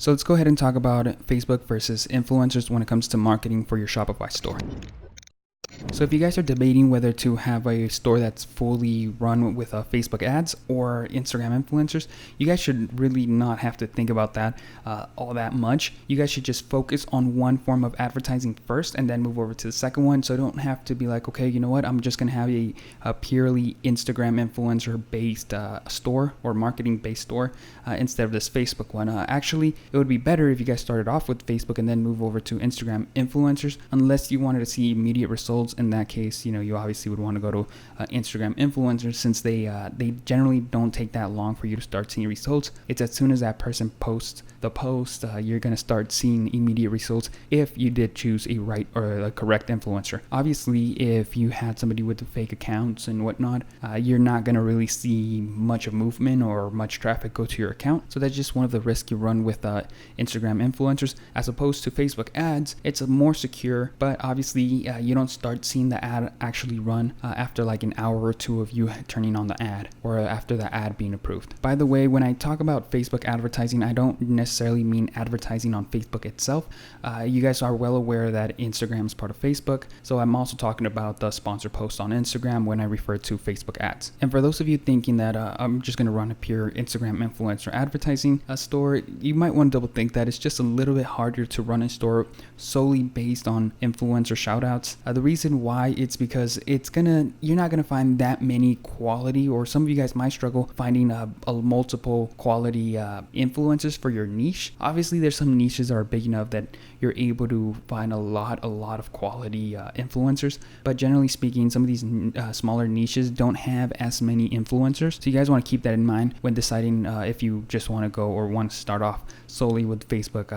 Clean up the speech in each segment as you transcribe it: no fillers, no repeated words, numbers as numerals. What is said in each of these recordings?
So let's go ahead and talk about Facebook versus influencers when it comes to marketing for your Shopify store. So if you guys are debating whether to have a store that's fully run with Facebook ads or Instagram influencers, you guys should really not have to think about that all that much. You guys should just focus on one form of advertising first and then move over to the second one. So don't have to be like, okay, you know what, I'm just going to have a purely Instagram influencer based store or marketing based store instead of this Facebook one. Actually, it would be better if you guys started off with Facebook and then move over to Instagram influencers, unless you wanted to see immediate results. In that case, you obviously would want to go to Instagram influencers, since they generally don't take that long for you to start seeing results. It's as soon as that person posts the post, you're going to start seeing immediate results if you did choose a right or a correct influencer. Obviously, if you had somebody with the fake accounts and whatnot, you're not going to really see much of movement or much traffic go to your account. So that's just one of the risks you run with Instagram influencers. As opposed to Facebook ads, it's more secure, but obviously you don't start seeing the ad actually run after like an hour or two of you turning on the ad, or after the ad being approved. By the way, when I talk about Facebook advertising, I don't necessarily mean advertising on Facebook itself. You guys are well aware that Instagram is part of Facebook, so I'm also talking about the sponsored posts on Instagram when I refer to Facebook ads. And for those of you thinking that I'm just going to run a pure Instagram influencer advertising store, you might want to double think that it's just a little bit harder to run a store solely based on influencer shoutouts. The reason why it's because you're not gonna find that many quality, or some of you guys might struggle finding a multiple quality influencers for your niche. Obviously, there's some niches that are big enough that you're able to find a lot of quality influencers, but generally speaking, some of these smaller niches don't have as many influencers. So you guys want to keep that in mind when deciding if you just want to go or want to start off solely with Facebook.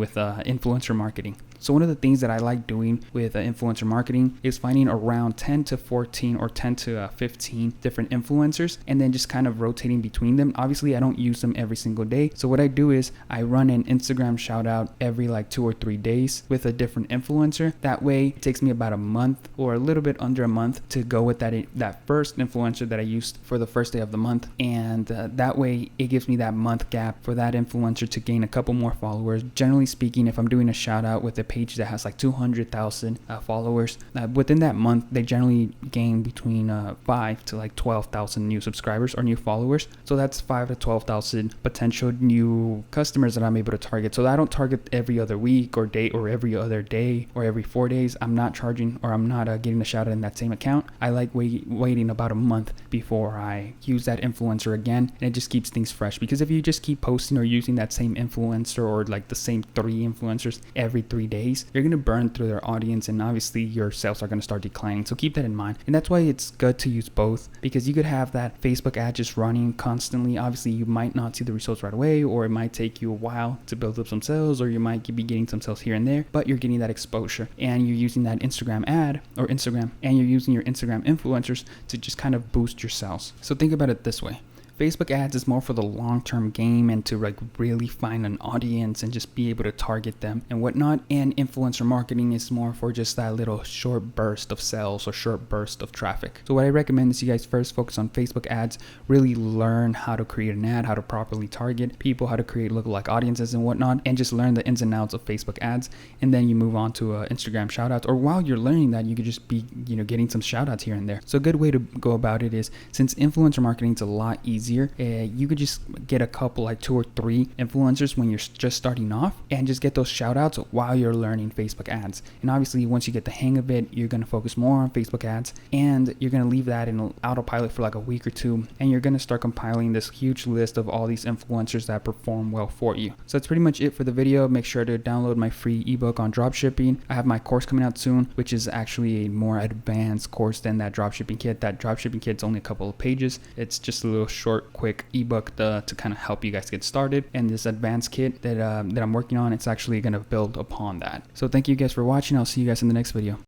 With influencer marketing. So one of the things that I like doing with influencer marketing is finding around 10 to 14 or 10 to 15 different influencers, and then just kind of rotating between them. Obviously, I don't use them every single day. So what I do is I run an Instagram shout out every like 2 or 3 days with a different influencer. That way it takes me about a month or a little bit under a month to go with that first influencer that I used for the first day of the month. And that way it gives me that month gap for that influencer to gain a couple more followers. Generally speaking, if I'm doing a shout out with a page that has like 200,000 followers, within that month they generally gain between 5 to like 12,000 new subscribers or new followers. So that's 5 to 12,000 potential new customers that I'm able to target. So I don't target every other week or day or every other day or every 4 days. I'm not charging, or I'm not getting a shout out in that same account. I like waiting about a month before I use that influencer again, and it just keeps things fresh. Because if you just keep posting or using that same influencer or like the same 3 influencers every 3 days, you're going to burn through their audience, and obviously your sales are going to start declining. So keep that in mind. And that's why it's good to use both, because you could have that Facebook ad just running constantly. Obviously, you might not see the results right away, or it might take you a while to build up some sales, or you might be getting some sales here and there, but you're getting that exposure, and you're using that Instagram ad or Instagram, and you're using your Instagram influencers to just kind of boost your sales. So think about it this way. Facebook ads is more for the long-term game and to like really find an audience and just be able to target them and whatnot. And influencer marketing is more for just that little short burst of sales or short burst of traffic. So what I recommend is you guys first focus on Facebook ads, really learn how to create an ad, how to properly target people, how to create lookalike audiences and whatnot, and just learn the ins and outs of Facebook ads. And then you move on to Instagram shoutouts, or while you're learning that, you could just be getting some shoutouts here and there. So a good way to go about it is, since influencer marketing is a lot easier, you could just get a couple, like 2 or 3 influencers when you're just starting off, and just get those shout outs while you're learning Facebook ads. And obviously, once you get the hang of it, you're going to focus more on Facebook ads, and you're going to leave that in autopilot for like a week or 2, and you're going to start compiling this huge list of all these influencers that perform well for you. So that's pretty much it for the video. Make sure to download my free ebook on dropshipping. I have my course coming out soon, which is actually a more advanced course than that dropshipping kit. That dropshipping kit's only a couple of pages. It's just a little short, quick ebook to kind of help you guys get started. And this advanced kit that I'm working on, it's actually going to build upon that. So thank you guys for watching. I'll see you guys in the next video.